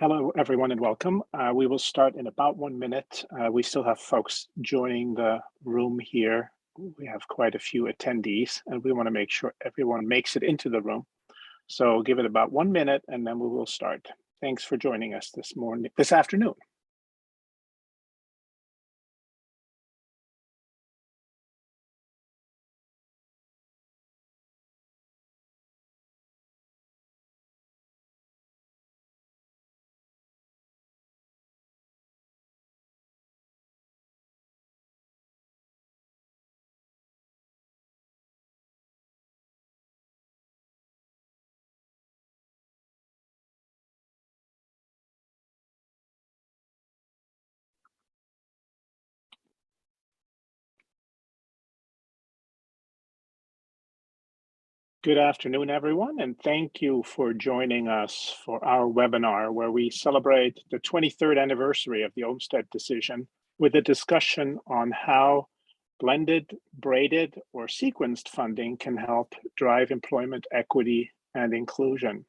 Hello, everyone, and welcome. We will start in about 1 minute. We still have folks joining the room here. We have quite a few attendees, and we want to make sure everyone makes it into the room. So give it about 1 minute, and then we will start. Thanks for joining us this afternoon. Good afternoon, everyone, and thank you for joining us for our webinar where we celebrate the 23rd anniversary of the Olmstead decision with a discussion on how blended, braided, or sequenced funding can help drive employment equity and inclusion.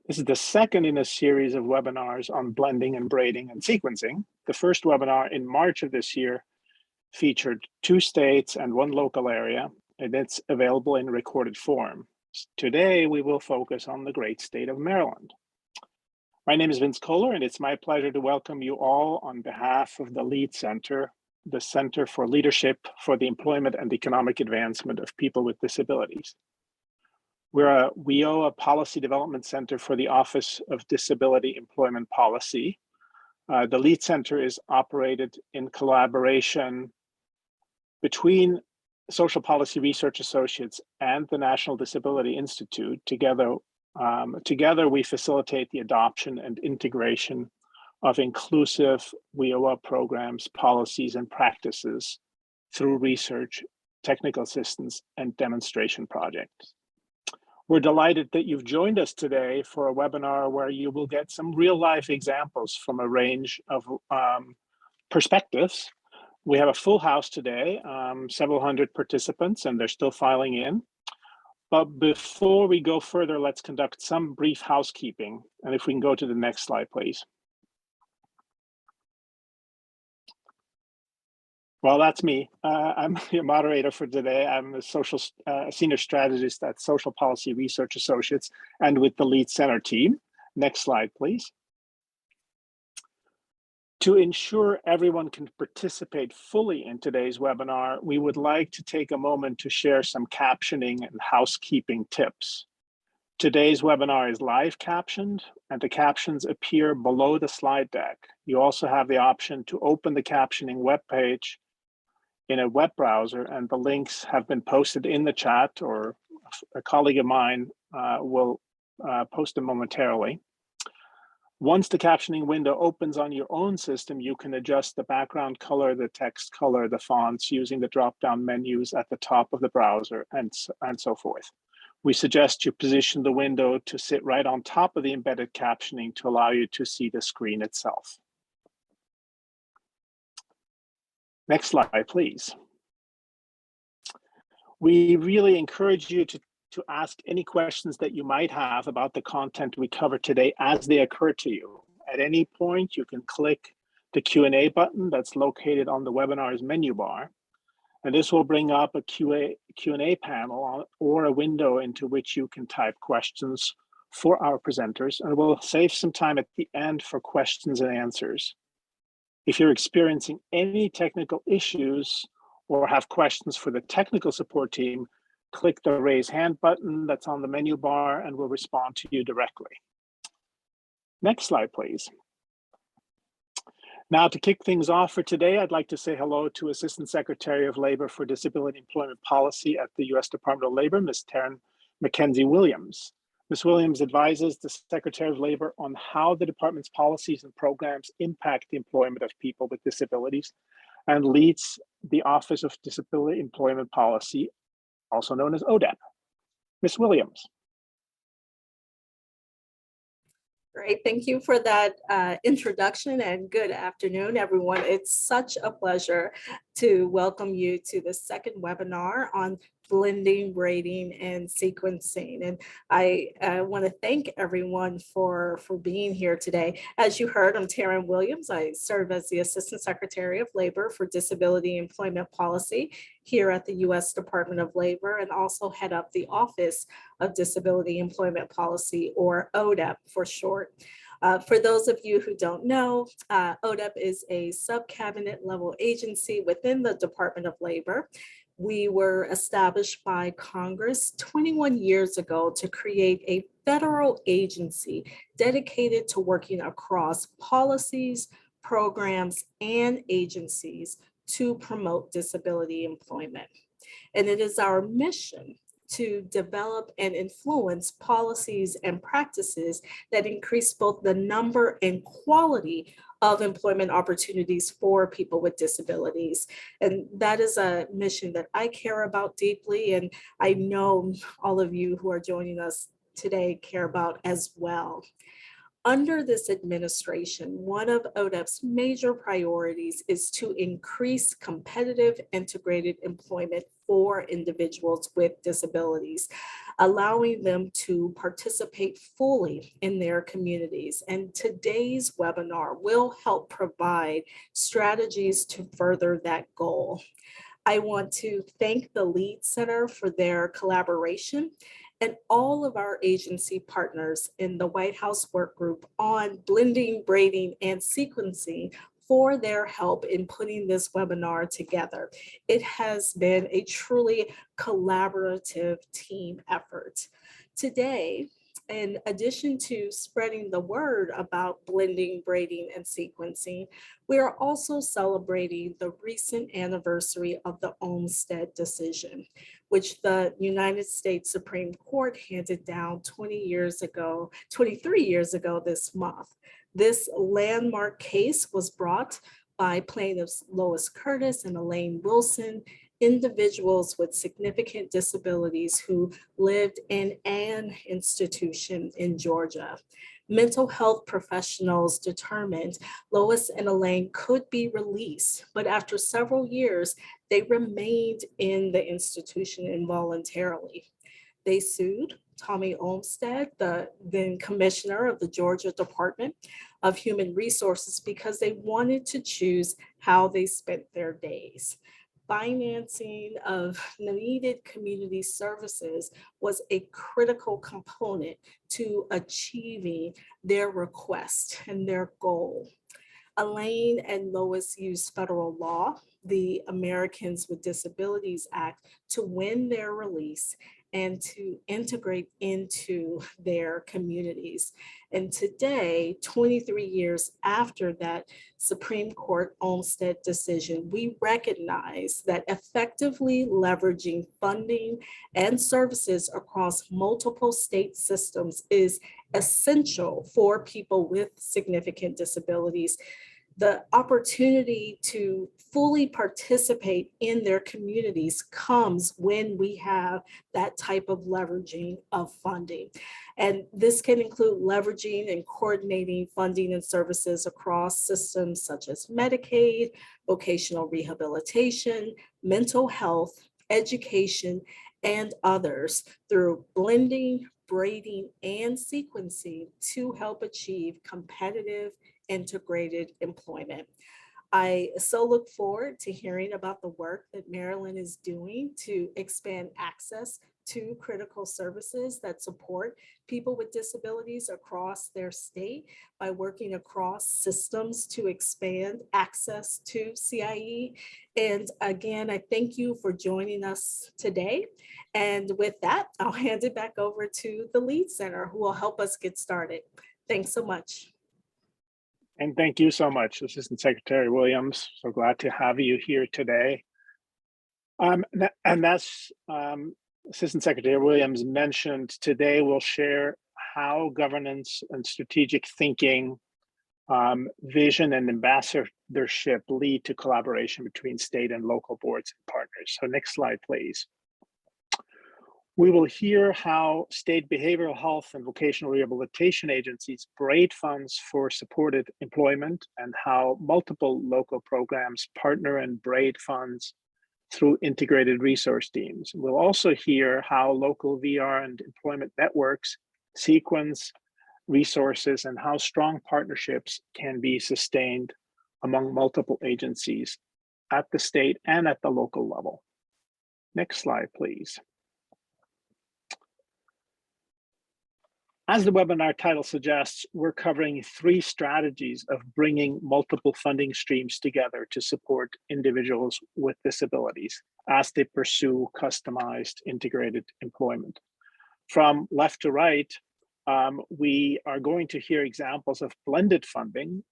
This is the second in a series of webinars on blending and braiding and sequencing. The first webinar in March of this year featured 2 states and 1 local area, and it's available in recorded form. Today, we will focus on the great state of Maryland. My name is Vince Kohler, and it's my pleasure to welcome you all on behalf of the LEAD Center, the Center for Leadership for the Employment and Economic Advancement of People with Disabilities. We're a WIOA Policy Development Center for the Office of Disability Employment Policy. The LEAD Center is operated in collaboration between Social Policy Research Associates and the National Disability Institute. Together, we facilitate the adoption and integration of inclusive WIOA programs, policies, and practices through research, technical assistance, and demonstration projects. We're delighted that you've joined us today for a webinar where you will get some real-life examples from a range of perspectives. We have a full house today, several hundred participants, and they're still filing in. But before we go further, let's conduct some brief housekeeping. And if we can go to the next slide, please. Well, that's me. I'm your moderator for today. I'm a senior strategist at Social Policy Research Associates and with the LEAD Center team. Next slide, please. To ensure everyone can participate fully in today's webinar, we would like to take a moment to share some captioning and housekeeping tips. Today's webinar is live captioned, and the captions appear below the slide deck. You also have the option to open the captioning webpage in a web browser, and the links have been posted in the chat, or a colleague of mine will post them momentarily. Once the captioning window opens on your own system, you can adjust the background color, the text color, the fonts using the drop-down menus at the top of the browser and so forth. We suggest you position the window to sit right on top of the embedded captioning to allow you to see the screen itself. Next slide, please. We really encourage you to ask any questions that you might have about the content we cover today as they occur to you. At any point, you can click the Q&A button that's located on the webinar's menu bar, and this will bring up a Q&A panel or a window into which you can type questions for our presenters, and we'll save some time at the end for questions and answers. If you're experiencing any technical issues or have questions for the technical support team, click the raise hand button that's on the menu bar and we'll respond to you directly. Next slide, please. Now, to kick things off for today, I'd like to say hello to Assistant Secretary of Labor for Disability Employment Policy at the U.S. Department of Labor, Ms. Taryn Mackenzie Williams. Ms. Williams advises the Secretary of Labor on how the department's policies and programs impact the employment of people with disabilities and leads the Office of Disability Employment Policy, also known as ODEP. Ms. Williams. Great, thank you for that introduction, and good afternoon, everyone. It's such a pleasure to welcome you to the second webinar on blending, braiding, and sequencing. And I want to thank everyone for being here today. As you heard, I'm Taryn Williams. I serve as the Assistant Secretary of Labor for Disability Employment Policy here at the U.S. Department of Labor, and also head up the Office of Disability Employment Policy, or ODEP for short. For those of you who don't know, ODEP is a sub-cabinet level agency within the Department of Labor. We were established by Congress 21 years ago to create a federal agency dedicated to working across policies, programs, and agencies to promote disability employment. And it is our mission to develop and influence policies and practices that increase both the number and quality of employment opportunities for people with disabilities. And that is a mission that I care about deeply, and I know all of you who are joining us today care about as well. Under this administration, one of ODEP's major priorities is to increase competitive integrated employment for individuals with disabilities, allowing them to participate fully in their communities. And today's webinar will help provide strategies to further that goal. I want to thank the Lead Center for their collaboration and all of our agency partners in the White House Work Group on blending, braiding, and sequencing for their help in putting this webinar together. It has been a truly collaborative team effort. Today, in addition to spreading the word about blending, braiding, and sequencing, we are also celebrating the recent anniversary of the Olmstead decision, which the United States Supreme Court handed down 23 years ago this month. This landmark case was brought by plaintiffs Lois Curtis and Elaine Wilson, individuals with significant disabilities who lived in an institution in Georgia. Mental health professionals determined Lois and Elaine could be released, but after several years, they remained in the institution involuntarily. They sued Tommy Olmstead, the then commissioner of the Georgia Department of Human Resources, because they wanted to choose how they spent their days. Financing of needed community services was a critical component to achieving their request and their goal. Elaine and Lois used federal law, the Americans with Disabilities Act, to win their release and to integrate into their communities. And today, 23 years after that Supreme Court Olmstead decision, we recognize that effectively leveraging funding and services across multiple state systems is essential for people with significant disabilities. The opportunity to fully participate in their communities comes when we have that type of leveraging of funding. And this can include leveraging and coordinating funding and services across systems such as Medicaid, vocational rehabilitation, mental health, education, and others through blending, braiding, and sequencing to help achieve competitive integrated employment. I so look forward to hearing about the work that Maryland is doing to expand access to critical services that support people with disabilities across their state by working across systems to expand access to CIE. And again, I thank you for joining us today. And with that, I'll hand it back over to the Lead Center, who will help us get started. Thanks so much. And thank you so much, Assistant Secretary Williams. So glad to have you here today. And that's Assistant Secretary Williams mentioned today, we'll share how governance and strategic thinking, vision and ambassadorship lead to collaboration between state and local boards and partners. So next slide, please. We will hear how state behavioral health and vocational rehabilitation agencies braid funds for supported employment and how multiple local programs partner and braid funds through integrated resource teams. We'll also hear how local VR and employment networks sequence resources and how strong partnerships can be sustained among multiple agencies at the state and at the local level. Next slide, please. As the webinar title suggests, we're covering 3 strategies of bringing multiple funding streams together to support individuals with disabilities as they pursue customized integrated employment. From left to right, we are going to hear examples of blended funding,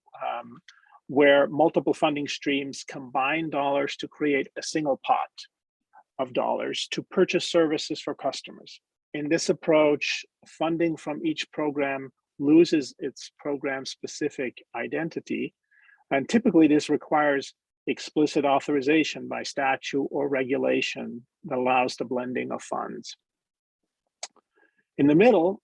where multiple funding streams combine dollars to create a single pot of dollars to purchase services for customers. In this approach, funding from each program loses its program-specific identity, and typically this requires explicit authorization by statute or regulation that allows the blending of funds. In the middle,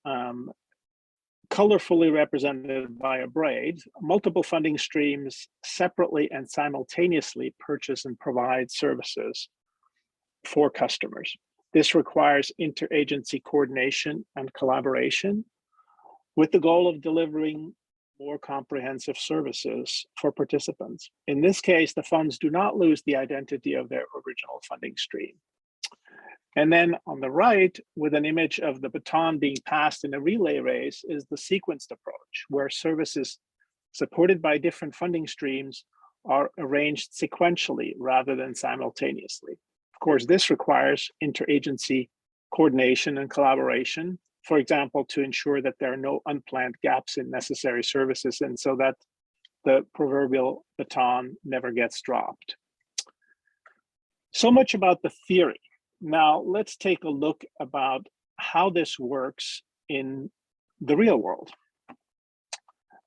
colorfully represented by a braid, multiple funding streams separately and simultaneously purchase and provide services for customers. This requires interagency coordination and collaboration with the goal of delivering more comprehensive services for participants. In this case, the funds do not lose the identity of their original funding stream. And then on the right, with an image of the baton being passed in a relay race, is the sequenced approach, where services supported by different funding streams are arranged sequentially rather than simultaneously. Of course, this requires interagency coordination and collaboration, for example, to ensure that there are no unplanned gaps in necessary services and so that the proverbial baton never gets dropped. So much about the theory. Now, let's take a look about how this works in the real world.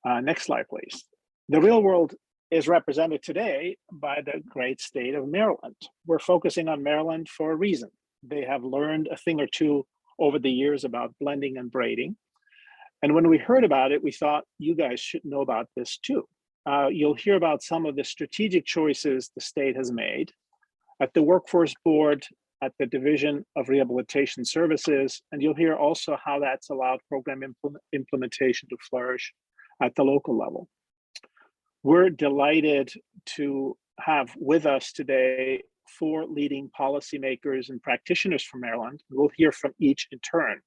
Next slide, please. The real world is represented today by the great state of Maryland. We're focusing on Maryland for a reason. They have learned a thing or two over the years about blending and braiding. And when we heard about it, we thought you guys should know about this too. You'll hear about some of the strategic choices the state has made at the Workforce Board, at the Division of Rehabilitation Services, and you'll hear also how that's allowed program implementation to flourish at the local level. We're delighted to have with us today 4 leading policymakers and practitioners from Maryland. We'll hear from each in turn.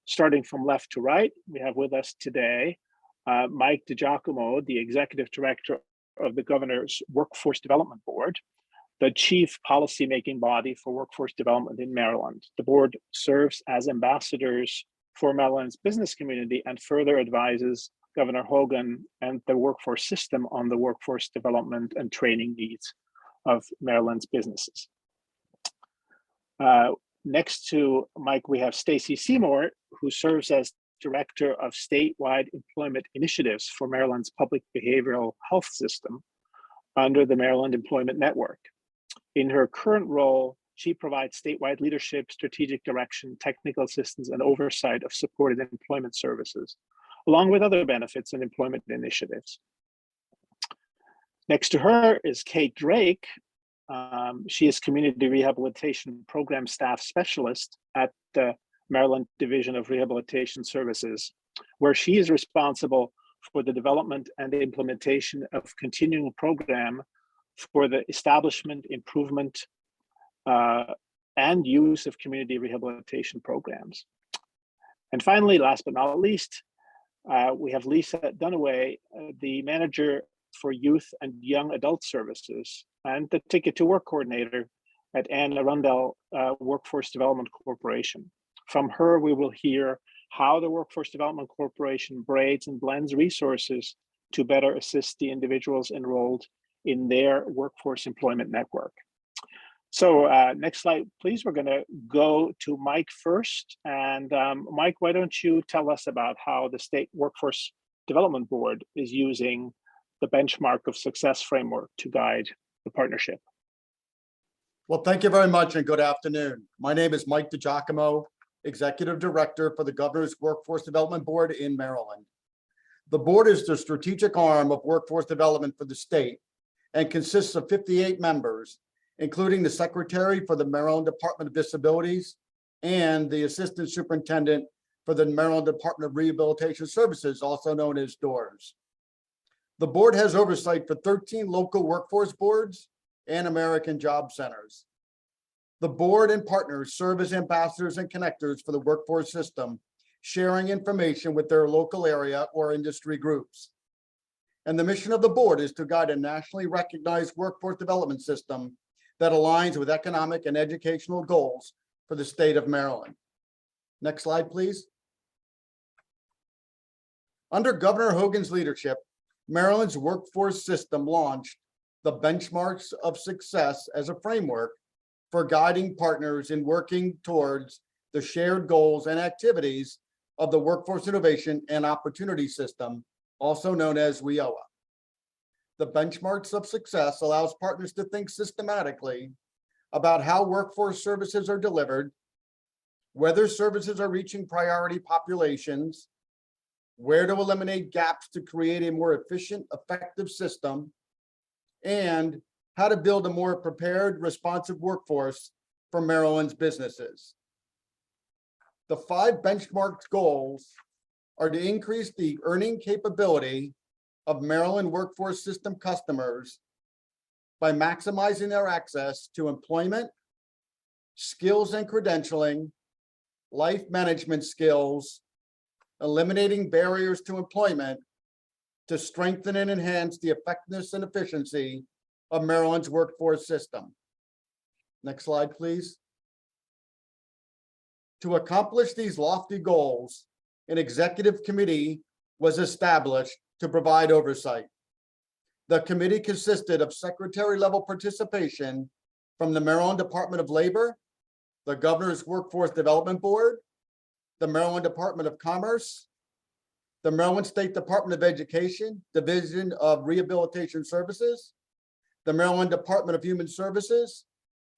Starting from left to right, we have with us today Mike DiGiacomo, the Executive Director of the Governor's Workforce Development Board, the chief policymaking body for workforce development in Maryland. The board serves as ambassadors for Maryland's business community and further advises Governor Hogan and the workforce system on the workforce development and training needs of Maryland's businesses. Next to Mike, we have Stacy Seymour, who serves as Director of Statewide Employment Initiatives for Maryland's public behavioral health system under the Maryland Employment Network. In her current role, she provides statewide leadership, strategic direction, technical assistance, and oversight of supported employment services, along with other benefits and employment initiatives. Next to her is Kate Drake. She is Community Rehabilitation Program Staff Specialist at the Maryland Division of Rehabilitation Services, where she is responsible for the development and implementation of continuing program for the establishment, improvement, and use of community rehabilitation programs. And finally, last but not least, we have Lisa Dunaway, the Manager for Youth and Young Adult Services and the Ticket to Work Coordinator at Anne Arundel Workforce Development Corporation. From her, we will hear how the Workforce Development Corporation braids and blends resources to better assist the individuals enrolled in their workforce employment network. So next slide, please. We're going to go to Mike first. And Mike, why don't you tell us about how the State Workforce Development Board is using the Benchmark of Success framework to guide the partnership? Well, thank you very much and good afternoon. My name is Mike DiGiacomo, Executive Director for the Governor's Workforce Development Board in Maryland. The board is the strategic arm of workforce development for the state and consists of 58 members, including the Secretary for the Maryland Department of Disabilities and the Assistant Superintendent for the Maryland Department of Rehabilitation Services, also known as DOORS. The board has oversight for 13 local workforce boards and American Job Centers. The board and partners serve as ambassadors and connectors for the workforce system, sharing information with their local area or industry groups. And the mission of the board is to guide a nationally recognized workforce development system that aligns with economic and educational goals for the state of Maryland. Next slide, please. Under Governor Hogan's leadership, Maryland's workforce system launched the Benchmarks of Success as a framework for guiding partners in working towards the shared goals and activities of the Workforce Innovation and Opportunity System, also known as WIOA. The Benchmarks of Success allows partners to think systematically about how workforce services are delivered, whether services are reaching priority populations, where to eliminate gaps to create a more efficient, effective system, and how to build a more prepared, responsive workforce for Maryland's businesses. The 5 benchmarked goals are to increase the earning capability of Maryland workforce system customers by maximizing their access to employment, skills and credentialing, life management skills, eliminating barriers to employment to strengthen and enhance the effectiveness and efficiency of Maryland's workforce system. Next slide, please. To accomplish these lofty goals, an executive committee was established to provide oversight. The committee consisted of secretary-level participation from the Maryland Department of Labor, the Governor's Workforce Development Board, the Maryland Department of Commerce, the Maryland State Department of Education, Division of Rehabilitation Services, the Maryland Department of Human Services,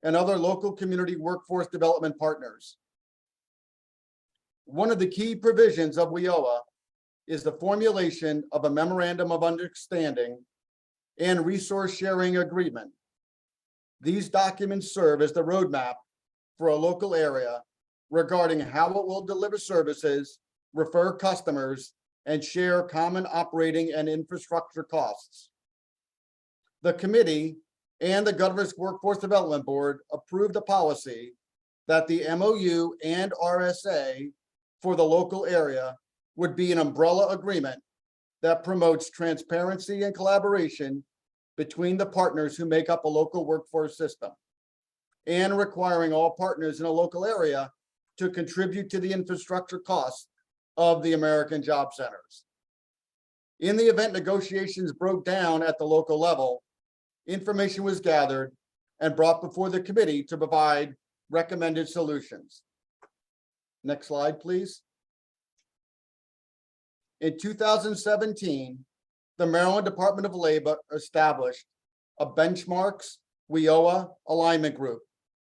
and other local community workforce development partners. One of the key provisions of WIOA is the formulation of a memorandum of understanding and resource sharing agreement. These documents serve as the roadmap for a local area regarding how it will deliver services, refer customers, and share common operating and infrastructure costs. The committee and the Governor's Workforce Development Board approved a policy that the MOU and RSA for the local area would be an umbrella agreement that promotes transparency and collaboration between the partners who make up a local workforce system, and requiring all partners in a local area to contribute to the infrastructure costs of the American Job Centers. In the event negotiations broke down at the local level, information was gathered and brought before the committee to provide recommended solutions. Next slide, please. In 2017, the Maryland Department of Labor established a Benchmarks WIOA Alignment Group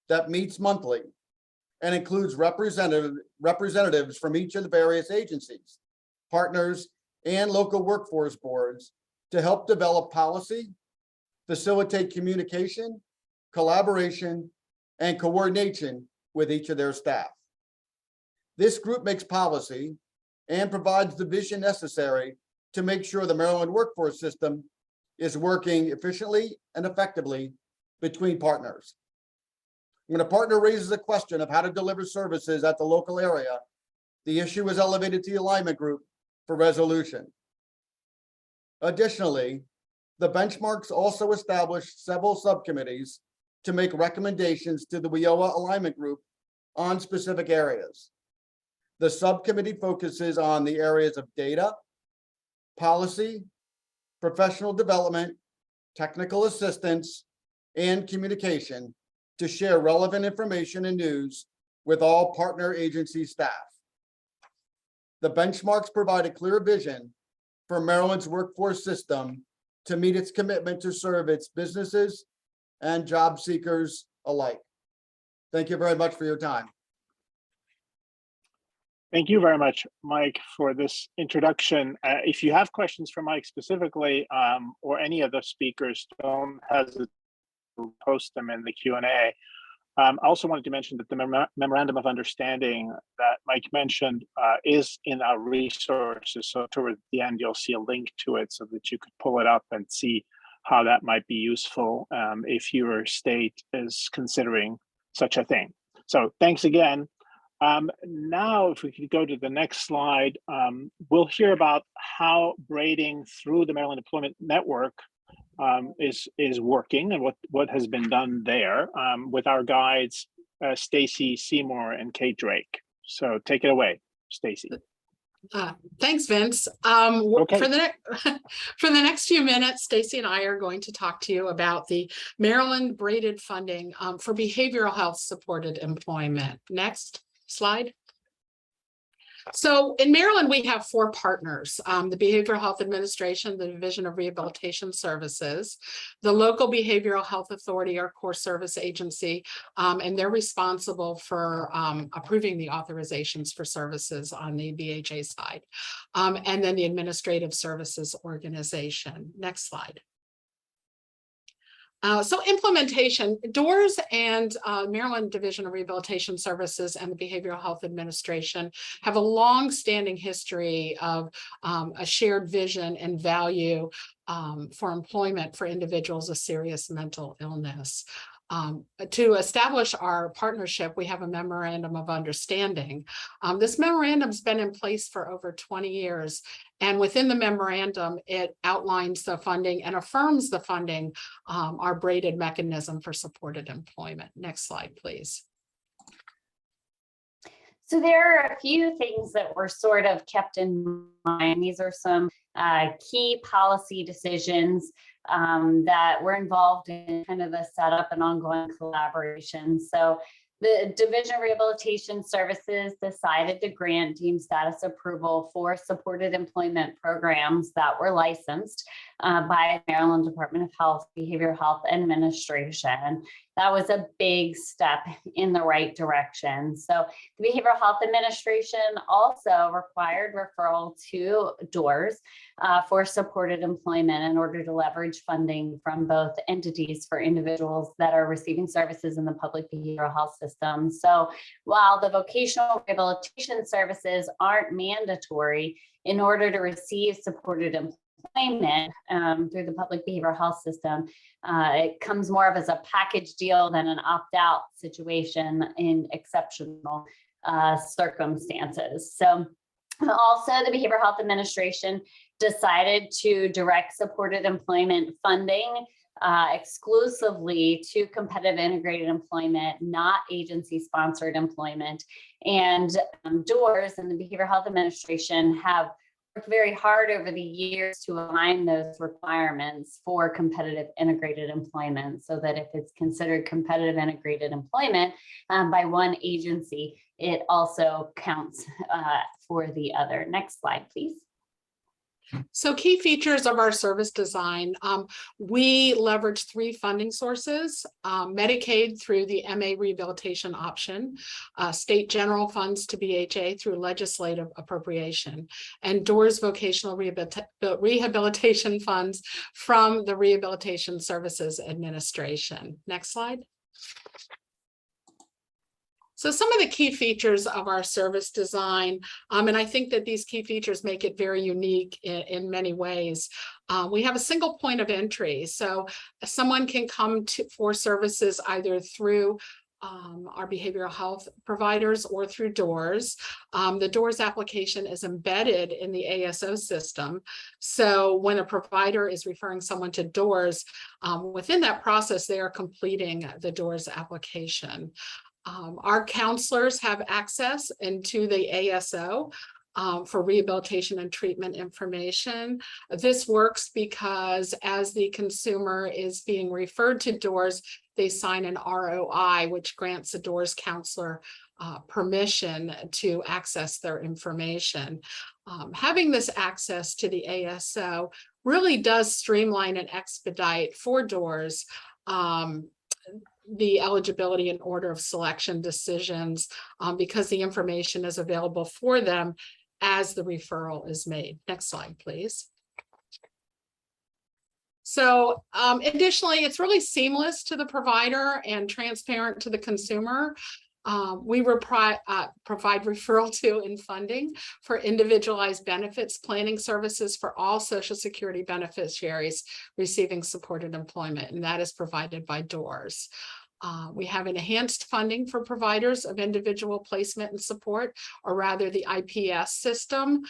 that meets monthly and includes representatives from each of the various agencies, partners, and local workforce boards to help develop policy, facilitate communication, collaboration, and coordination with each of their staff. This group makes policy and provides the vision necessary to make sure the Maryland workforce system is working efficiently and effectively between partners. When a partner raises a question of how to deliver services at the local area, the issue is elevated to the alignment group for resolution. Additionally, the benchmarks also established several subcommittees to make recommendations to the WIOA alignment group on specific areas. The subcommittee focuses on the areas of data, policy, professional development, technical assistance, and communication to share relevant information and news with all partner agency staff. The benchmarks provide a clear vision for Maryland's workforce system to meet its commitment to serve its businesses and job seekers alike. Thank you very much for your time. Thank you very much, Mike, for this introduction. If you have questions for Mike specifically, or any of the speakers, don't hesitate post them in the Q&A. I also wanted to mention that the memorandum of understanding that Mike mentioned is in our resources. So toward the end, you'll see a link to it so that you could pull it up and see how that might be useful if your state is considering such a thing. So thanks again. Now, if we could go to the next slide, we'll hear about how braiding through the Maryland Employment Network is working and what has been done there with our guides, Stacy Seymour and Kate Drake. So take it away, Stacy. Thanks, Vince. Okay. For the next few minutes, Stacy and I are going to talk to you about the Maryland braided funding for behavioral health supported employment. Next slide. So in Maryland, we have 4 partners, the Behavioral Health Administration, the Division of Rehabilitation Services, the local Behavioral Health Authority, our core service agency, and they're responsible for approving the authorizations for services on the BHA side, and then the Administrative Services Organization. Next slide. So implementation, DOORS and Maryland Division of Rehabilitation Services and the Behavioral Health Administration have a long-standing history of a shared vision and value for employment for individuals with serious mental illness. To establish our partnership, we have a memorandum of understanding. This memorandum's been in place for over 20 years. And within the memorandum, it outlines the funding and affirms the funding, our braided mechanism for supported employment. Next slide, please. So there are a few things that were sort of kept in mind. These are some key policy decisions that were involved in kind of the setup and ongoing collaboration. So the Division of Rehabilitation Services decided to grant deemed status approval for supported employment programs that were licensed by Maryland Department of Health, Behavioral Health Administration. That was a big step in the right direction. So the Behavioral Health Administration also required referral to DOORS for supported employment in order to leverage funding from both entities for individuals that are receiving services in the public behavioral health system. So while the vocational rehabilitation services aren't mandatory, in order to receive supported employment through the public behavioral health system, it comes more of as a package deal than an opt-out situation in exceptional circumstances. So also the Behavioral Health Administration decided to direct supported employment funding exclusively to competitive integrated employment, not agency sponsored employment. And DOORS and the Behavioral Health Administration have worked very hard over the years to align those requirements for competitive integrated employment, so that if it's considered competitive integrated employment by one agency, it also counts for the other. Next slide, please. So key features of our service design, we leverage 3 funding sources: Medicaid through the MA rehabilitation option, state general funds to BHA through legislative appropriation, and DOORS vocational rehabilitation funds from the Rehabilitation Services Administration. Next slide. So some of the key features of our service design, and I think that these key features make it very unique in many ways. We have a single point of entry. So someone can come for services either through our behavioral health providers or through DOORS. The DOORS application is embedded in the ASO system. So when a provider is referring someone to DOORS, within that process, they are completing the DOORS application. Our counselors have access into the ASO for rehabilitation and treatment information. This works because as the consumer is being referred to DOORS, they sign an ROI, which grants the DOORS counselor permission to access their information. Having this access to the ASO really does streamline and expedite for DOORS the eligibility and order of selection decisions because the information is available for them as the referral is made. Next slide, please. So additionally, it's really seamless to the provider and transparent to the consumer. We provide referral to and funding for individualized benefits planning services for all Social Security beneficiaries receiving supported employment, and that is provided by DOORS. We have enhanced funding for providers of individual placement and support, or rather the IPS system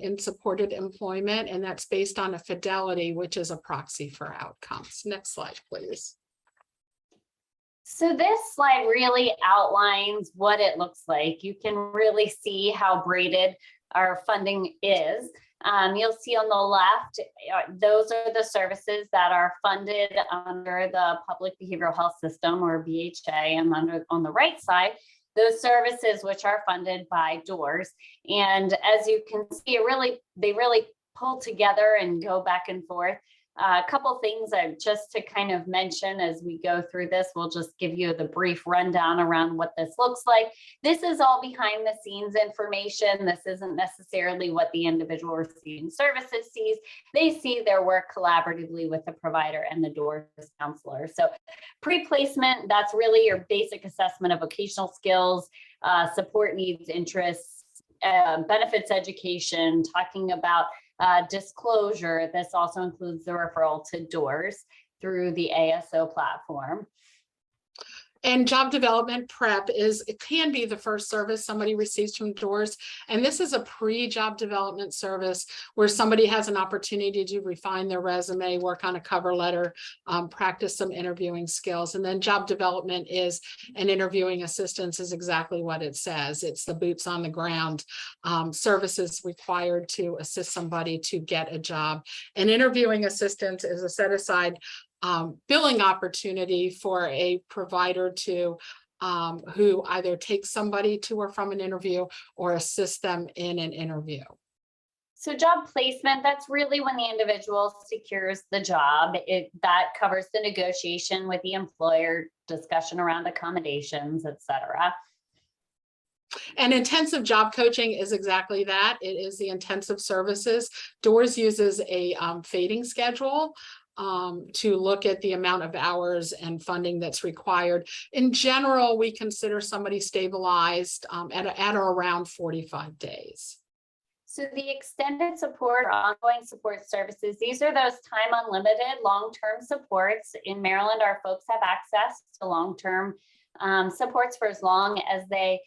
in supported employment, and that's based on a fidelity, which is a proxy for outcomes. Next slide, please. So this slide really outlines what it looks like. You can really see how braided our funding is. You'll see on the left, those are the services that are funded under the Public Behavioral Health System, or BHA, and on the right side, those services which are funded by DOORS. And as you can see, they really pull together and go back and forth. A couple things just to kind of mention as we go through this, we'll just give you the brief rundown around what this looks like. This is all behind the scenes information. This isn't necessarily what the individual receiving services sees. They see their work collaboratively with the provider and the DOORS counselor. So pre-placement, that's really your basic assessment of vocational skills, support needs, interests, benefits education, talking about disclosure. This also includes the referral to DOORS through the ASO platform. And job development prep it can be the first service somebody receives from DOORS. And this is a pre-job development service where somebody has an opportunity to refine their resume, work on a cover letter, practice some interviewing skills. And then job development is an interviewing assistance, is exactly what it says. It's the boots on the ground services required to assist somebody to get a job. And interviewing assistance is a set aside billing opportunity for a provider to who either takes somebody to or from an interview or assist them in an interview. So job placement, that's really when the individual secures the job. That covers the negotiation with the employer, discussion around accommodations, et cetera. And intensive job coaching is exactly that. It is the intensive services. DOORS uses a fading schedule to look at the amount of hours and funding that's required. In general, we consider somebody stabilized at or around 45 days. So the extended support, or ongoing support services, these are those time unlimited long-term supports. In Maryland, our folks have access to long-term supports for as long as they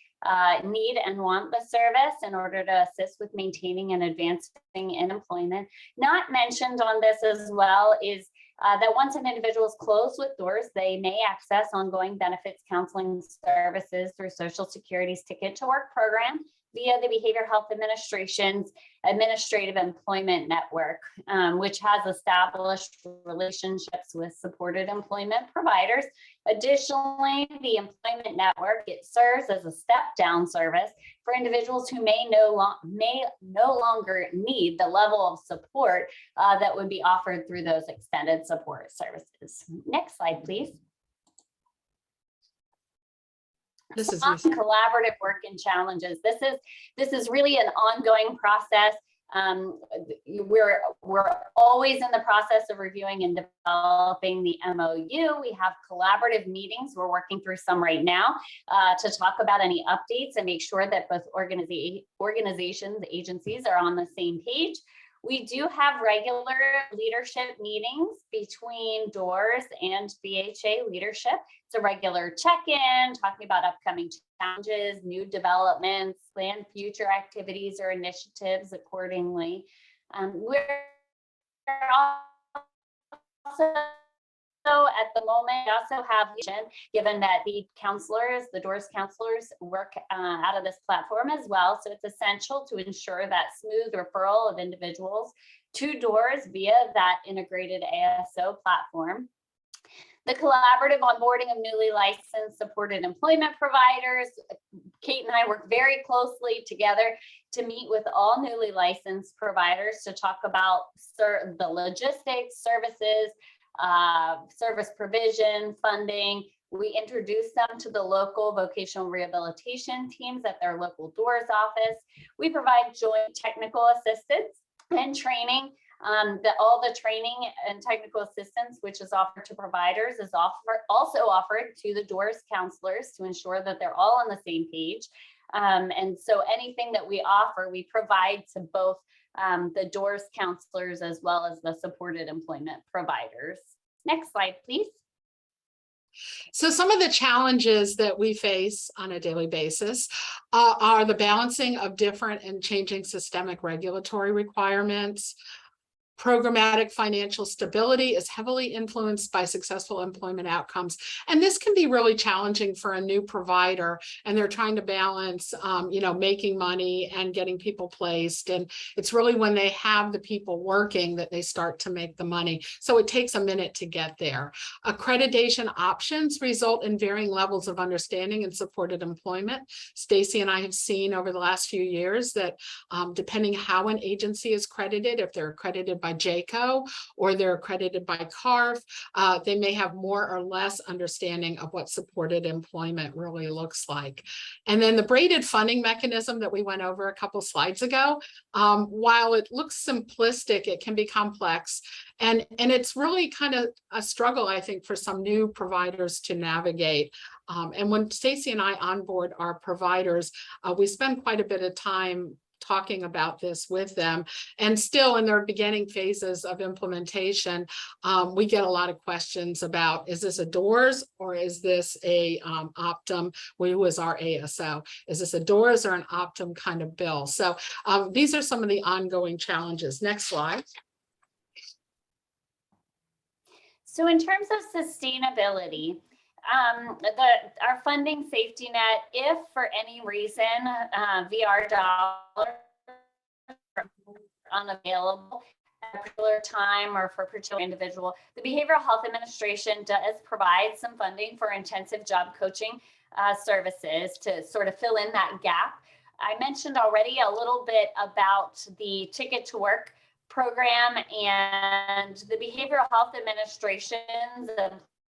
need and want the service in order to assist with maintaining and advancing in employment. Not mentioned on this as well is that once an individual is closed with DOORS, they may access ongoing benefits counseling services through Social Security's Ticket to Work program via the Behavioral Health Administration's Administrative Employment Network, which has established relationships with supported employment providers. Additionally, the Employment Network, it serves as a step-down service for individuals who may no longer need the level of support that would be offered through those extended support services. Next slide, please. This is collaborative work and challenges. This is really an ongoing process. We're always in the process of reviewing and developing the MOU. We have collaborative meetings. We're working through some right now to talk about any updates and make sure that both organizations, agencies are on the same page. We do have regular leadership meetings between DOORS and BHA leadership. It's a regular check-in, talking about upcoming challenges, new developments, plan future activities or initiatives accordingly. We're also, at the moment, we also have, given that the counselors, the DOORS counselors work out of this platform as well. So it's essential to ensure that smooth referral of individuals to DOORS via that integrated ASO platform. The collaborative onboarding of newly licensed supported employment providers. Kate and I work very closely together to meet with all newly licensed providers to talk about the logistics, services, service provision, funding. We introduce them to the local vocational rehabilitation teams at their local DOORS office. We provide joint technical assistance and training All the training and technical assistance, which is offered to providers, is also offered to the DOORS counselors to ensure that they're all on the same page. And so anything that we offer, we provide to both the DOORS counselors as well as the supported employment providers. Next slide, please. So some of the challenges that we face on a daily basis are the balancing of different and changing systemic regulatory requirements. Programmatic financial stability is heavily influenced by successful employment outcomes. And this can be really challenging for a new provider, and they're trying to balance, making money and getting people placed. And it's really when they have the people working that they start to make the money. So it takes a minute to get there. Accreditation options result in varying levels of understanding and supported employment. Stacy and I have seen over the last few years that depending how an agency is credited, if they're accredited by JCO or they're accredited by CARF, they may have more or less understanding of what supported employment really looks like. And then the braided funding mechanism that we went over a couple slides ago, while it looks simplistic, it can be complex. And it's really kind of a struggle, I think, for some new providers to navigate. And when Stacy and I onboard our providers, we spend quite a bit of time talking about this with them, and still in their beginning phases of implementation, we get a lot of questions about, is this a DOORS or is this a Optum? Who is our ASO? Is this a DOORS or an Optum kind of bill? So these are some of the ongoing challenges. Next slide. So in terms of sustainability, our funding safety net, if for any reason VR dollars are unavailable at a particular time or for a particular individual, the Behavioral Health Administration does provide some funding for intensive job coaching services to sort of fill in that gap. I mentioned already a little bit about the Ticket to Work program, and the Behavioral Health Administration's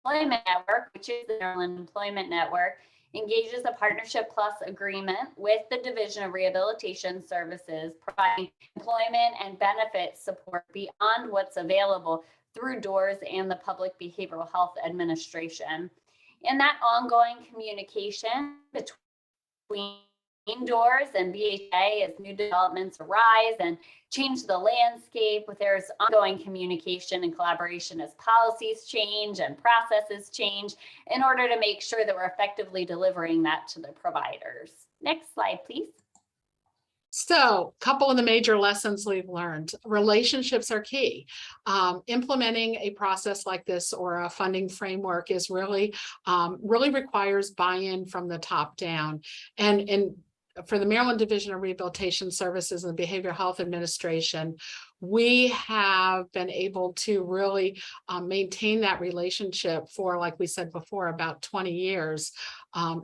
Employment Network, which is the Maryland Employment Network, engages a Partnership Plus agreement with the Division of Rehabilitation Services, providing employment and benefit support beyond what's available through DOORS and the Public Behavioral Health Administration. In that ongoing communication between DOORS and BHA, as new developments arise and change the landscape, there's ongoing communication and collaboration as policies change and processes change in order to make sure that we're effectively delivering that to the providers. Next slide, please. So a couple of the major lessons we've learned. Relationships are key. Implementing a process like this or a funding framework is really requires buy-in from the top down. And for the Maryland Division of Rehabilitation Services and the Behavioral Health Administration, we have been able to really maintain that relationship for, like we said before, about 20 years.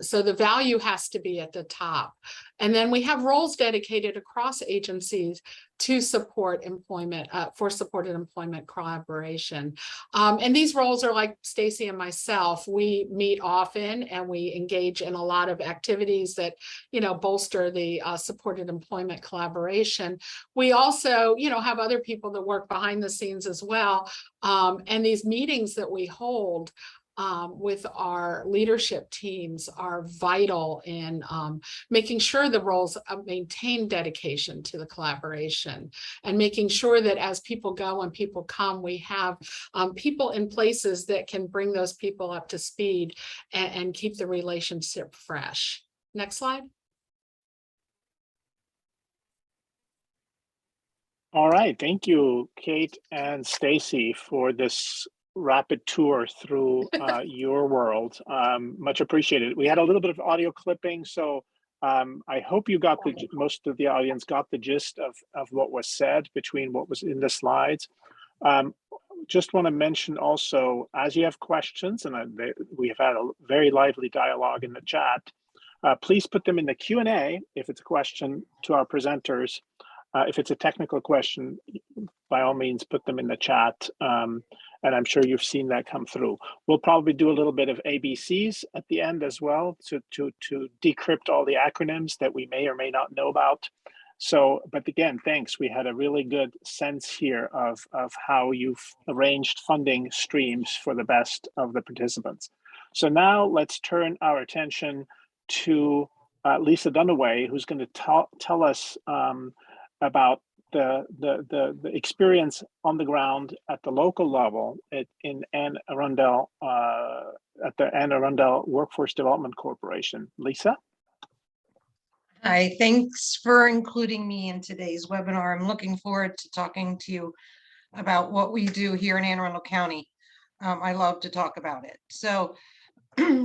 So the value has to be at the top. And then we have roles dedicated across agencies to support employment, for supported employment collaboration. And these roles are like Stacy and myself. We meet often and we engage in a lot of activities that, bolster the supported employment collaboration. We also, have other people that work behind the scenes as well. And these meetings that we hold with our leadership teams are vital in making sure the roles maintain dedication to the collaboration and making sure that as people go and people come, we have people in places that can bring those people up to speed and keep the relationship fresh. Next slide. All right, thank you, Kate and Stacy, for this rapid tour through your world. Much appreciated. We had a little bit of audio clipping, so I hope you got most of the audience got the gist of what was said between what was in the slides. Just want to mention also, as you have questions, and we have had a very lively dialogue in the chat, please put them in the Q&A if it's a question to our presenters. If it's a technical question, by all means, put them in the chat. And I'm sure you've seen that come through. We'll probably do a little bit of ABCs at the end as well to decrypt all the acronyms that we may or may not know about. So, but again, thanks. We had a really good sense here of how you've arranged funding streams for the best of the participants. So now let's turn our attention to Lisa Dunaway, who's going to tell us about the experience on the ground at the local level in Anne Arundel, at the Anne Arundel Workforce Development Corporation. Lisa? Hi, thanks for including me in today's webinar. I'm looking forward to talking to you about what we do here in Anne Arundel County. I love to talk about it. So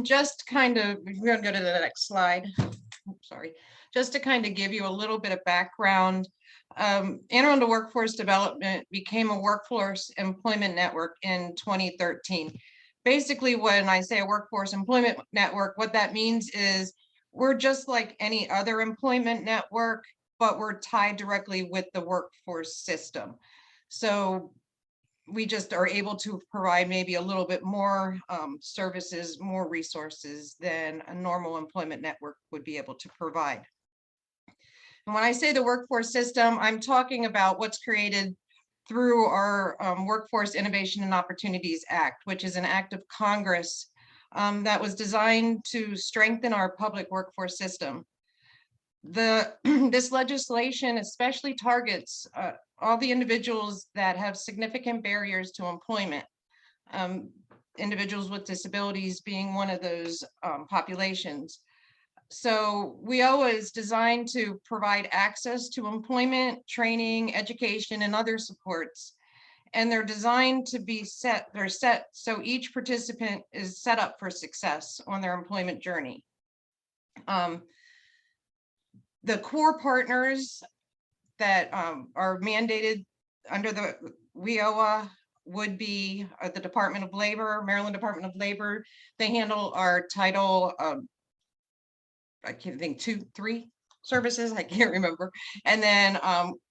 just kind of, we're going to go to the next slide. Oops, sorry. Just to kind of give you a little bit of background. Anne Arundel Workforce Development became a workforce employment network in 2013. Basically, when I say a workforce employment network, what that means is we're just like any other employment network, but we're tied directly with the workforce system. So we just are able to provide maybe a little bit more services, more resources than a normal employment network would be able to provide. And when I say the workforce system, I'm talking about what's created through our Workforce Innovation and Opportunities Act, which is an act of Congress that was designed to strengthen our public workforce system. This legislation especially targets all the individuals that have significant barriers to employment, individuals with disabilities being one of those populations. So WIOA is designed to provide access to employment, training, education, and other supports. And they're designed to be set so each participant is set up for success on their employment journey. The core partners that are mandated under the WIOA would be the Department of Labor, Maryland Department of Labor. They handle our Title, I can't think, 2, 3 services, I can't remember. And then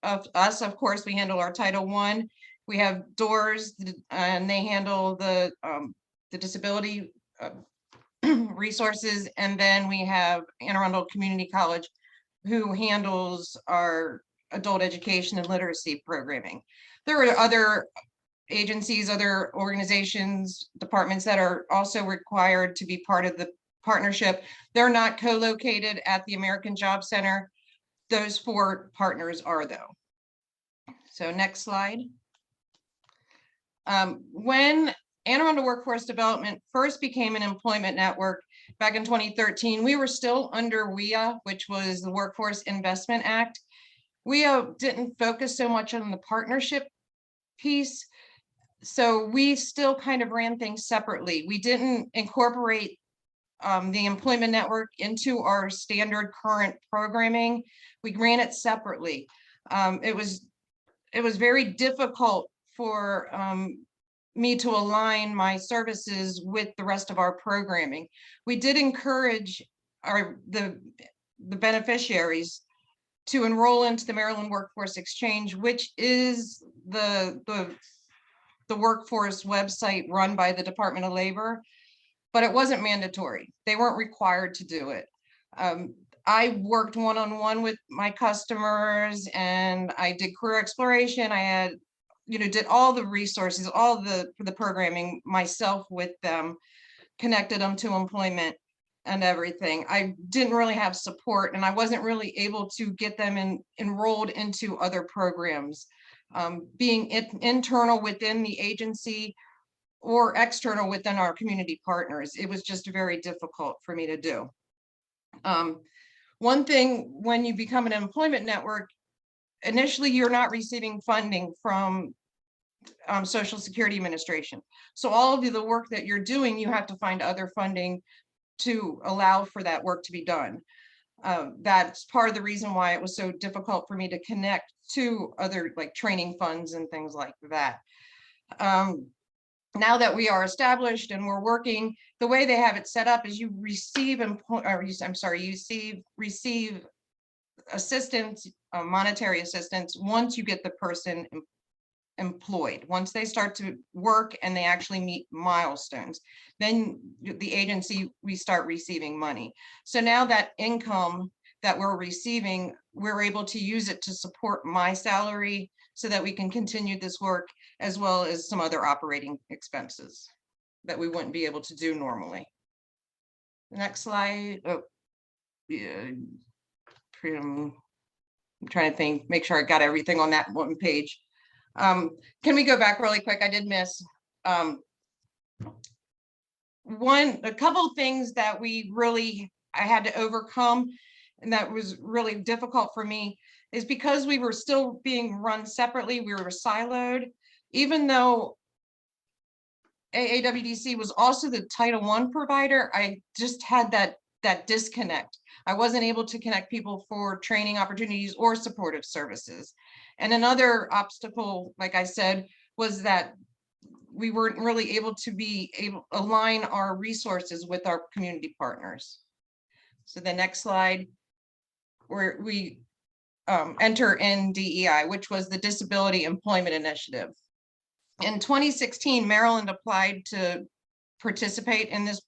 of course, we handle our Title I. We have DOORS, and they handle the disability resources. And then we have Anne Arundel Community College, who handles our adult education and literacy programming. There are other agencies, other organizations, departments that are also required to be part of the partnership. They're not co-located at the American Job Center. Those 4 partners are, though. So next slide. When Anne Arundel Workforce Development first became an employment network back in 2013, we were still under WIA, which was the Workforce Investment Act. WIA didn't focus so much on the partnership piece, so we still kind of ran things separately. We didn't incorporate the employment network into our standard current programming. We ran it separately. It was very difficult for me to align my services with the rest of our programming. We did encourage the beneficiaries to enroll into the Maryland Workforce Exchange, which is the workforce website run by the Department of Labor, but it wasn't mandatory. They weren't required to do it. I worked one-on-one with my customers, and I did career exploration. I had, did all the resources, all the programming myself with them, connected them to employment and everything. I didn't really have support, and I wasn't really able to get them enrolled into other programs. Being internal within the agency or external within our community partners, it was just very difficult for me to do. One thing, when you become an employment network, initially you're not receiving funding from Social Security Administration. So all of the work that you're doing, you have to find other funding to allow for that work to be done. That's part of the reason why it was so difficult for me to connect to other like training funds and things like that. Now that we are established and we're working, the way they have it set up is you receive receive assistance, monetary assistance, once you get the person employed. Once they start to work and they actually meet milestones, then the agency, we start receiving money. So now that income that we're receiving, we're able to use it to support my salary so that we can continue this work, as well as some other operating expenses that we wouldn't be able to do normally. Next slide. Oh, yeah. I'm trying to think, make sure I got everything on that one page. Can we go back really quick? I did miss a couple of things that I had to overcome, and that was really difficult for me, is because we were still being run separately, we were siloed, even though AAWDC was also the Title I provider. I just had that disconnect. I wasn't able to connect people for training opportunities or supportive services. And another obstacle, like I said, was that we weren't really able to align our resources with our community partners. So the next slide, where we enter in DEI, which was the Disability Employment Initiative. In 2016, Maryland applied to participate in this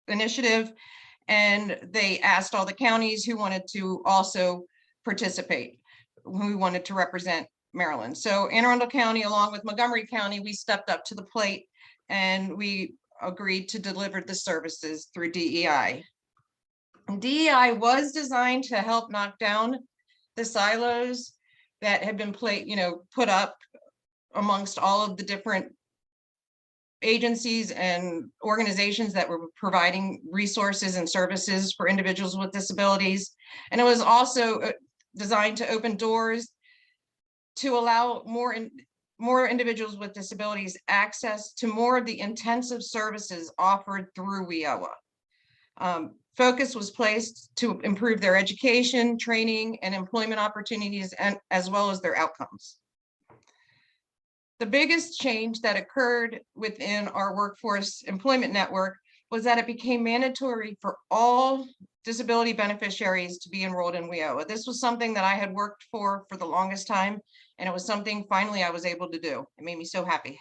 initiative, and they asked all the counties who wanted to also participate, who wanted to represent Maryland. So Anne Arundel County, along with Montgomery County, we stepped up to the plate and we agreed to deliver the services through DEI. DEI was designed to help knock down the silos that had been put up amongst all of the different agencies and organizations that were providing resources and services for individuals with disabilities. And it was also designed to open doors to allow more individuals with disabilities access to more of the intensive services offered through WIOA. Focus was placed to improve their education, training, and employment opportunities, and as well as their outcomes. The biggest change that occurred within our workforce employment network was that it became mandatory for all disability beneficiaries to be enrolled in WIOA. This was something that I had worked for the longest time, and it was something finally I was able to do. It made me so happy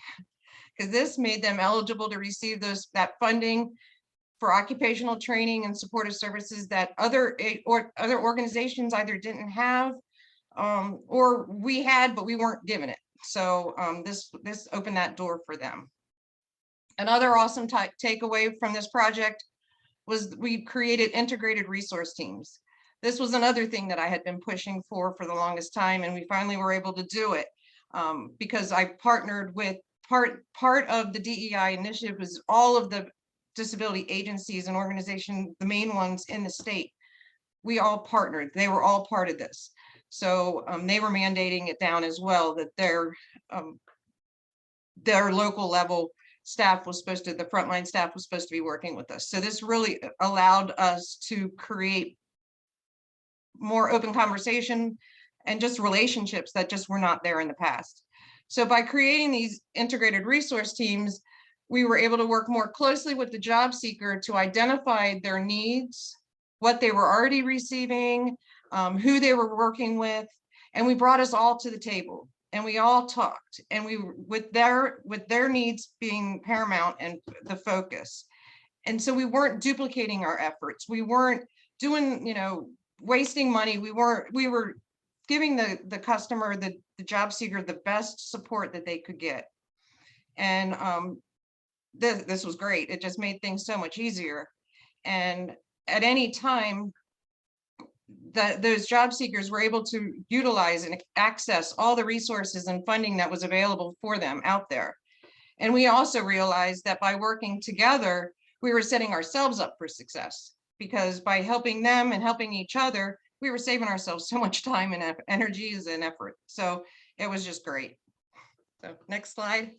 because this made them eligible to receive that funding for occupational training and supportive services that other organizations either didn't have or we had, but we weren't given it. So this opened that door for them. Another awesome takeaway from this project was we created integrated resource teams. This was another thing that I had been pushing for the longest time, and we finally were able to do it because I partnered with part of the DEI initiative was all of the disability agencies and organizations, the main ones in the state. We all partnered. They were all part of this. So they were mandating it down as well, that their local level staff was supposed to, the frontline staff was supposed to be working with us. So this really allowed us to create more open conversation and just relationships that just were not there in the past. So by creating these integrated resource teams, we were able to work more closely with the job seeker to identify their needs, what they were already receiving, who they were working with, and we brought us all to the table and we all talked, and we with their needs being paramount and the focus. And so we weren't duplicating our efforts. We weren't doing, wasting money. We were giving the customer, the job seeker, the best support that they could get. And this was great. It just made things so much easier. And at any time, those job seekers were able to utilize and access all the resources and funding that was available for them out there. And we also realized that by working together, we were setting ourselves up for success, because by helping them and helping each other, we were saving ourselves so much time and energies and effort. So it was just great. So next slide.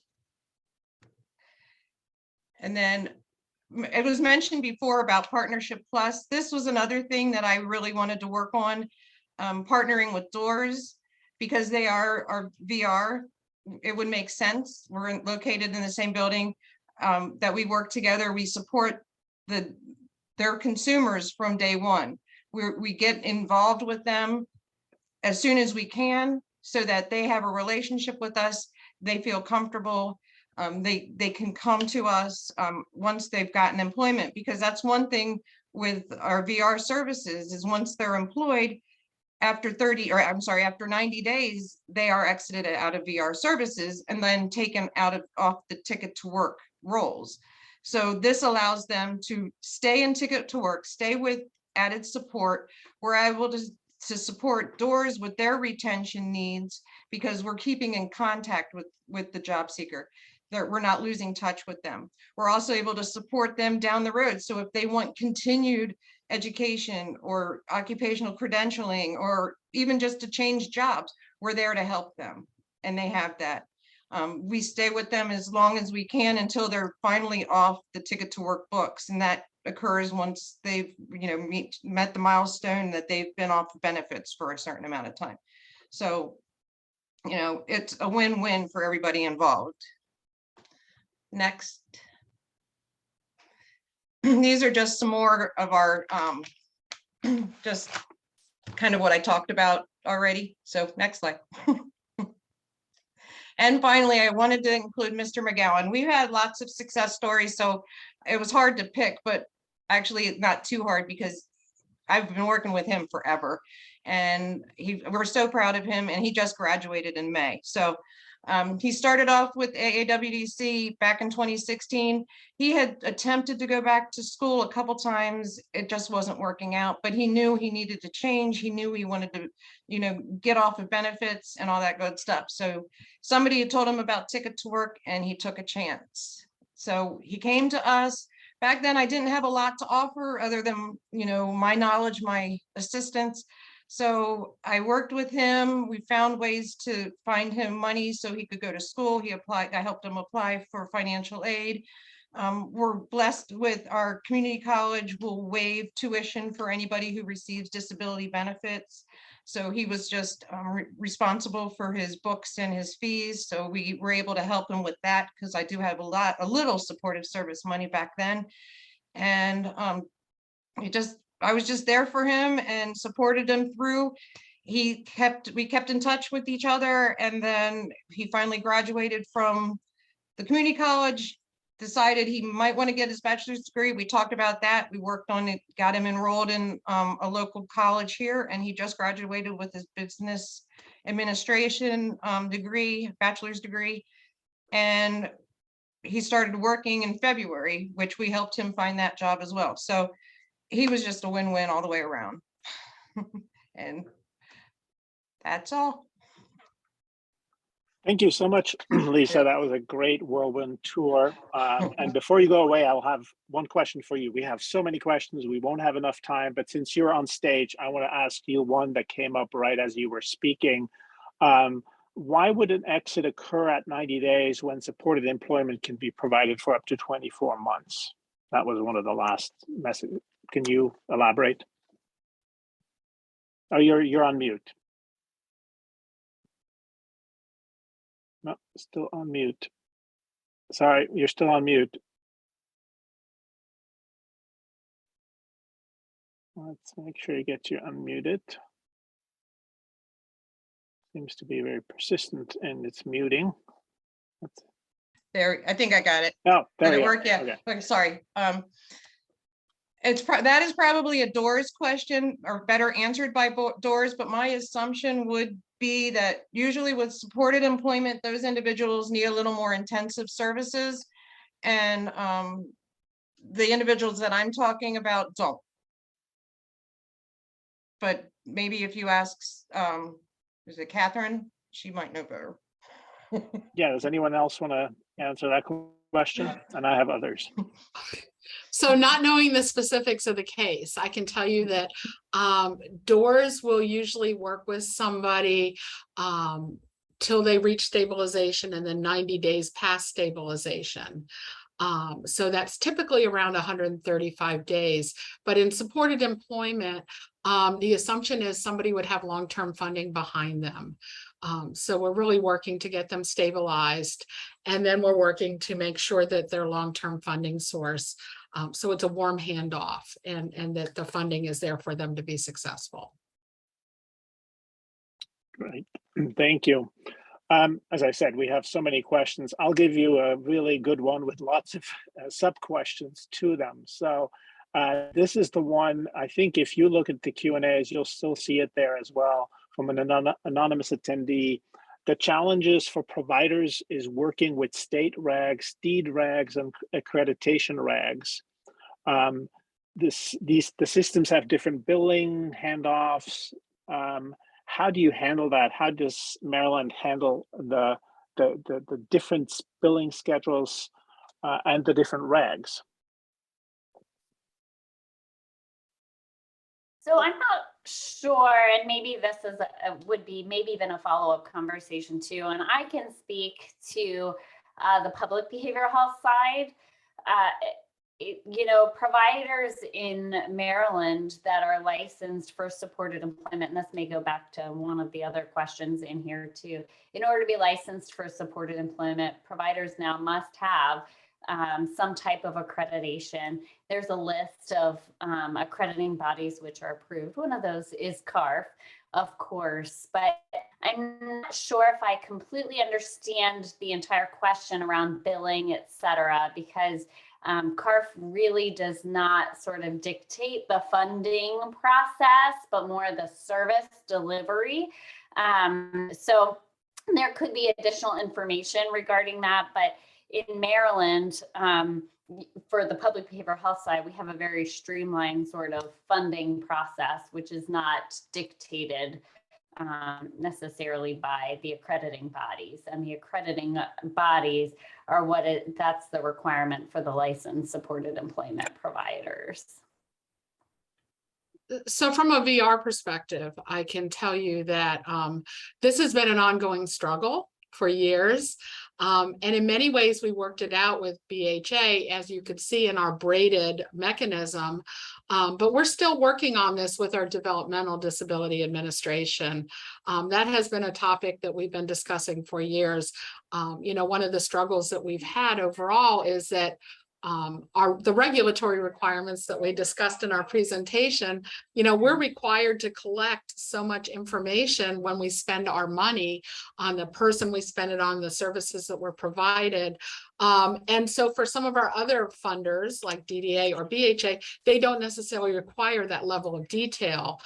And then it was mentioned before about Partnership Plus. This was another thing that I really wanted to work on, partnering with Doors, because they are our VR. It would make sense. We're located in the same building, that we work together. We support their consumers from day one. We get involved with them as soon as we can so that they have a relationship with us. They feel comfortable. They can come to us once they've gotten employment, because that's one thing with our VR services is once they're employed, after 90 days, they are exited out of VR services and then taken off the ticket to work roles. So this allows them to stay in ticket to work, stay with added support. We're able to support doors with their retention needs because we're keeping in contact with the job seeker. We're not losing touch with them. We're also able to support them down the road. So if they want continued education or occupational credentialing, or even just to change jobs, we're there to help them. And they have that. We stay with them as long as we can until they're finally off the ticket to work books. And that occurs once they've, met the milestone that they've been off benefits for a certain amount of time. So, it's a win-win for everybody involved. Next. These are just some more of our, just kind of what I talked about already. So next slide. And finally, I wanted to include Mr. McGowan. We've had lots of success stories, so it was hard to pick, but actually not too hard because I've been working with him forever. And we're so proud of him, and he just graduated in May. So he started off with AAWDC back in 2016. He had attempted to go back to school a couple times. It just wasn't working out, but he knew he needed to change. He knew he wanted to, get off of benefits and all that good stuff. So somebody had told him about Ticket to Work, and he took a chance. So he came to us. Back then, I didn't have a lot to offer other than, my knowledge, my assistance. So I worked with him. We found ways to find him money so he could go to school. I helped him apply for financial aid. We're blessed with our community college will waive tuition for anybody who receives disability benefits. So he was just responsible for his books and his fees. So we were able to help him with that because I do have a little supportive service money back then. And I was just there for him and supported him through. We kept in touch with each other, and then he finally graduated from the community college, decided he might want to get his bachelor's degree. We talked about that. We worked on it, got him enrolled in a local college here, and he just graduated with his business administration degree, bachelor's degree. And he started working in February, which we helped him find that job as well. So he was just a win-win all the way around. And that's all. Thank you so much, Lisa. That was a great whirlwind tour. And before you go away, I'll have one question for you. We have so many questions, we won't have enough time, but since you're on stage, I want to ask you one that came up right as you were speaking. Why would an exit occur at 90 days when supported employment can be provided for up to 24 months? That was one of the last messages. Can you elaborate? Oh, you're on mute. No, still on mute. Sorry, you're still on mute. Let's make sure you get you unmuted. Seems to be very persistent in its muting. There, I think I got it. Oh, there Did you it go. work? Yeah. Okay. Okay, sorry. That is probably a Doors question, or better answered by Doors, but my assumption would be that usually with supported employment, those individuals need a little more intensive services, and the individuals that I'm talking about don't. But maybe if you ask, is it Catherine? She might know better. Yeah, does anyone else want to answer that question? And I have others. So not knowing the specifics of the case, I can tell you that Doors will usually work with somebody till they reach stabilization, and then 90 days past stabilization. So that's typically around 135 days. But in supported employment, the assumption is somebody would have long-term funding behind them. So we're really working to get them stabilized, and then we're working to make sure that their long-term funding source, so it's a warm handoff, and that the funding is there for them to be successful. Great, thank you. As I said, we have so many questions. I'll give you a really good one with lots of sub questions to them. So This is the one, I think if you look at the Q&As, you'll still see it there as well from an anonymous attendee. The challenges for providers is working with state regs, deed regs, and accreditation regs. The systems have different billing handoffs. How do you handle that? How does Maryland handle the different billing schedules and the different regs? So I'm not sure, and maybe this is would be maybe even a follow-up conversation too. And I can speak to the public behavioral health side. Providers in Maryland that are licensed for supported employment, and this may go back to one of the other questions in here too. In order to be licensed for supported employment, providers now must have some type of accreditation. There's a list of accrediting bodies which are approved. One of those is CARF, of course, but I'm not sure if I completely understand the entire question around billing, et cetera, because CARF really does not sort of dictate the funding process, but more the service delivery. So there could be additional information regarding that, but in Maryland, for the public behavioral health side, we have a very streamlined sort of funding process, which is not dictated necessarily by the accrediting bodies, and the accrediting bodies are that's the requirement for the licensed supported employment providers. So from a VR perspective, I can tell you that this has been an ongoing struggle for years. And in many ways, we worked it out with BHA, as you could see in our braided mechanism. But we're still working on this with our Developmental Disability Administration. That has been a topic that we've been discussing for years. One of the struggles that we've had overall is that the regulatory requirements that we discussed in our presentation, we're required to collect so much information when we spend our money on the person, we spend it on the services that were provided. And so for some of our other funders like DDA or BHA, they don't necessarily require that level of detail.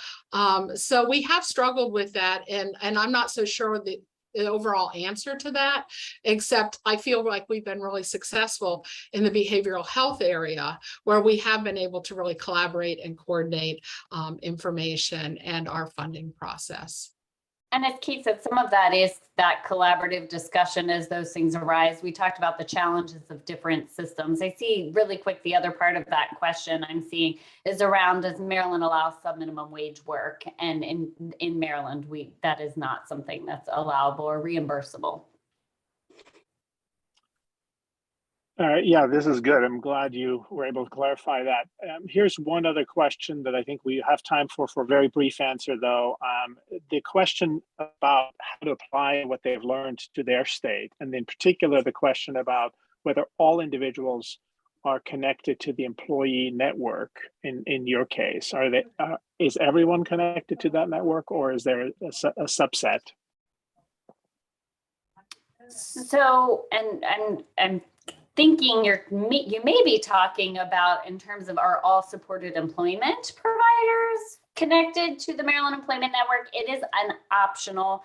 So we have struggled with that, and I'm not so sure the overall answer to that, except I feel like we've been really successful in the behavioral health area, where we have been able to really collaborate and coordinate information and our funding process. And as Kate said, some of that is that collaborative discussion as those things arise. We talked about the challenges of different systems. I see really quick, the other part of that question I'm seeing is around, does Maryland allow sub-minimum wage work? And in Maryland, that is not something that's allowable or reimbursable. Yeah, this is good. I'm glad you were able to clarify that. Here's one other question that I think we have time for a very brief answer, though. The question about how to apply what they've learned to their state, and in particular, the question about whether all individuals are connected to the employee network. In your case, is everyone connected to that network, or is there a subset? So, and I'm thinking you may be talking about in terms of, are all supported employment providers connected to the Maryland Employment Network? It is an optional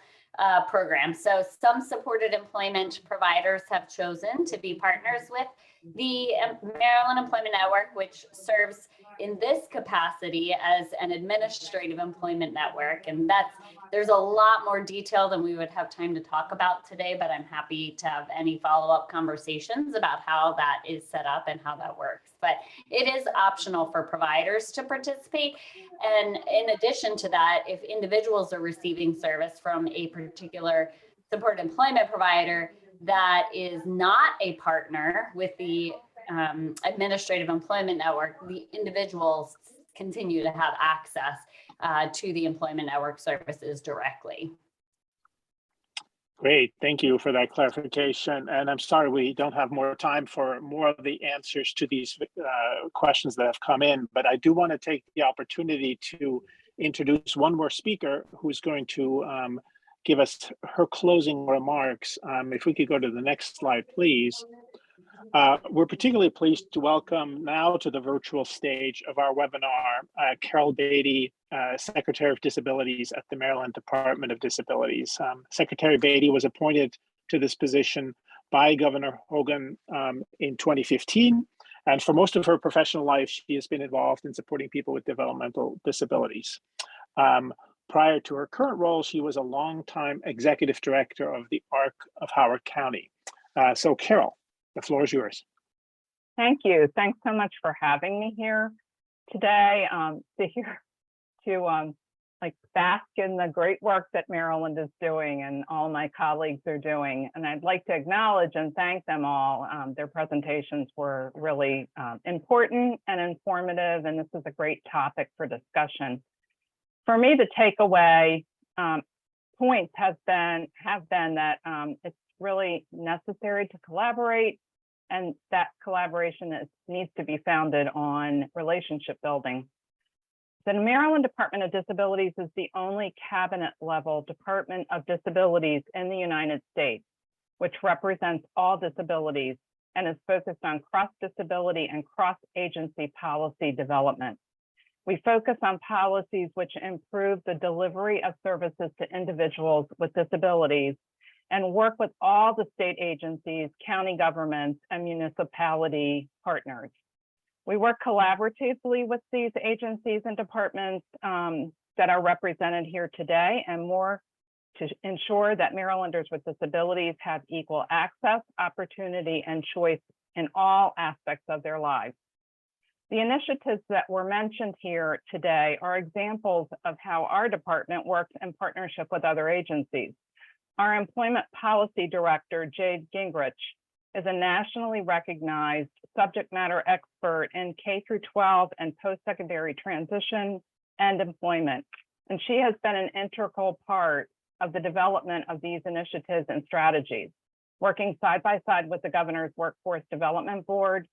program. So some supported employment providers have chosen to be partners with the Maryland Employment Network, which serves in this capacity as an administrative employment network. And there's a lot more detail than we would have time to talk about today, but I'm happy to have any follow-up conversations about how that is set up and how that works. But it is optional for providers to participate. And in addition to that, if individuals are receiving service from a particular supported employment provider that is not a partner with the administrative employment network, the individuals continue to have access to the employment network services directly. Great, thank you for that clarification. And I'm sorry we don't have more time for more of the answers to these questions that have come in, but I do want to take the opportunity to introduce one more speaker who's going to give us her closing remarks. If we could go to the next slide, please. We're particularly pleased to welcome now to the virtual stage of our webinar, Carol Beatty, Secretary of Disabilities at the Maryland Department of Disabilities. Secretary Beatty was appointed to this position by Governor Hogan in 2015. And for most of her professional life, she has been involved in supporting people with developmental disabilities. Prior to her current role, she was a longtime executive director of the ARC of Howard County. So Carol, the floor is yours. Thank you. Thanks so much for having me here today to bask in the great work that Maryland is doing and all my colleagues are doing. And I'd like to acknowledge and thank them all. Their presentations were really important and informative, and this is a great topic for discussion. For me, the takeaway points have been that it's really necessary to collaborate, and that collaboration needs to be founded on relationship building. The Maryland Department of Disabilities is the only cabinet-level Department of Disabilities in the United States, which represents all disabilities and is focused on cross-disability and cross-agency policy development. We focus on policies which improve the delivery of services to individuals with disabilities and work with all the state agencies, county governments, and municipality partners. We work collaboratively with these agencies and departments that are represented here today, and more to ensure that Marylanders with disabilities have equal access, opportunity, and choice in all aspects of their lives. The initiatives that were mentioned here today are examples of how our department works in partnership with other agencies. Our Employment Policy Director, Jade Gingrich, is a nationally recognized subject matter expert in K-12 and post-secondary transition and employment. And she has been an integral part of the development of these initiatives and strategies, working side by side with the Governor's Workforce Development Board,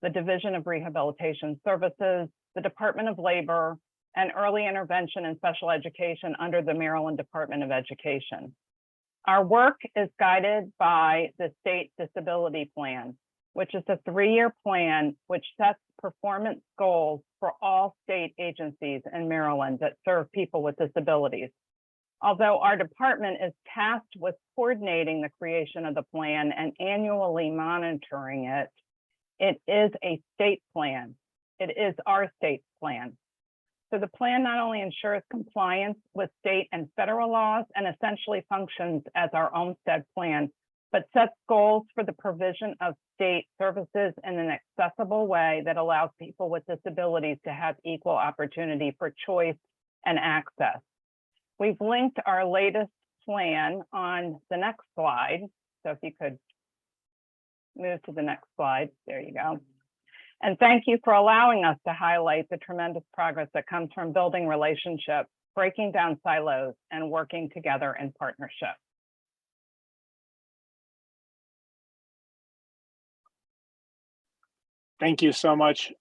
the Division of Rehabilitation Services, the Department of Labor, and Early Intervention and Special Education under the Maryland Department of Education. Our work is guided by the State Disability Plan, which is a 3-year plan which sets performance goals for all state agencies in Maryland that serve people with disabilities. Although our department is tasked with coordinating the creation of the plan and annually monitoring it, it is a state plan. It is our state plan. So the plan not only ensures compliance with state and federal laws and essentially functions as our Olmstead plan, but sets goals for the provision of state services in an accessible way that allows people with disabilities to have equal opportunity for choice and access. We've linked our latest plan on the next slide. So if you could move to the next slide, there you go. And thank you for allowing us to highlight the tremendous progress that comes from building relationships, breaking down silos, and working together in partnership. Thank you so much,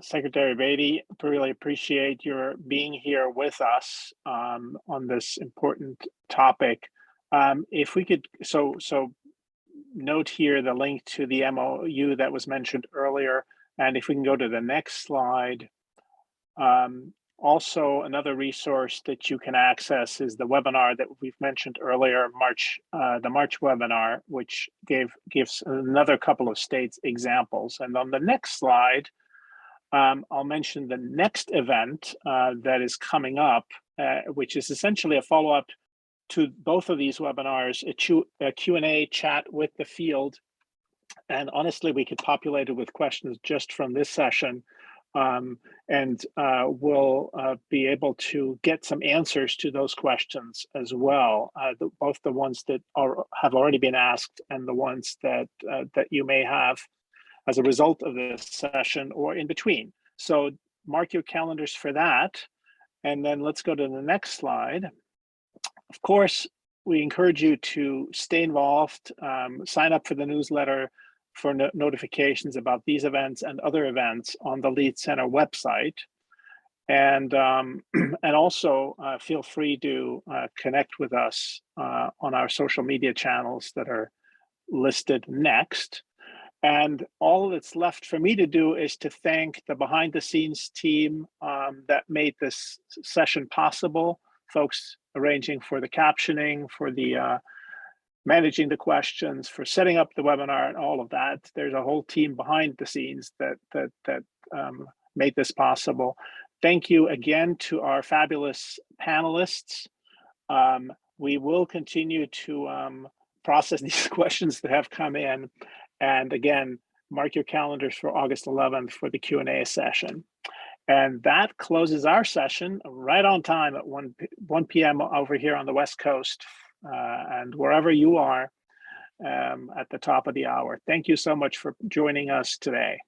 Secretary Beatty. Really appreciate your being here with us on this important topic. If we could, so note here the link to the MOU that was mentioned earlier, and if we can go to the next slide. Also, another resource that you can access is the webinar that we've mentioned earlier, the March webinar, which gives another couple of states examples. And on the next slide, I'll mention the next event that is coming up, which is essentially a follow-up to both of these webinars, a Q&A chat with the field. And honestly, we could populate it with questions just from this session. And we'll be able to get some answers to those questions as well, both the ones that have already been asked and the ones that you may have as a result of this session or in between. So mark your calendars for that. And then let's go to the next slide. Of course, we encourage you to stay involved, sign up for the newsletter for notifications about these events and other events on the Lead Center website. And also feel free to connect with us on our social media channels that are listed next. And all that's left for me to do is to thank the behind the scenes team that made this session possible, folks arranging for the captioning, for the managing the questions, for setting up the webinar and all of that. There's a whole team behind the scenes that made this possible. Thank you again to our fabulous panelists. We will continue to process these questions that have come in. And again, mark your calendars for August 11th for the Q&A session. And that closes our session right on time at 1 p.m. over here on the West Coast. And wherever you are at the top of the hour. Thank you so much for joining us today.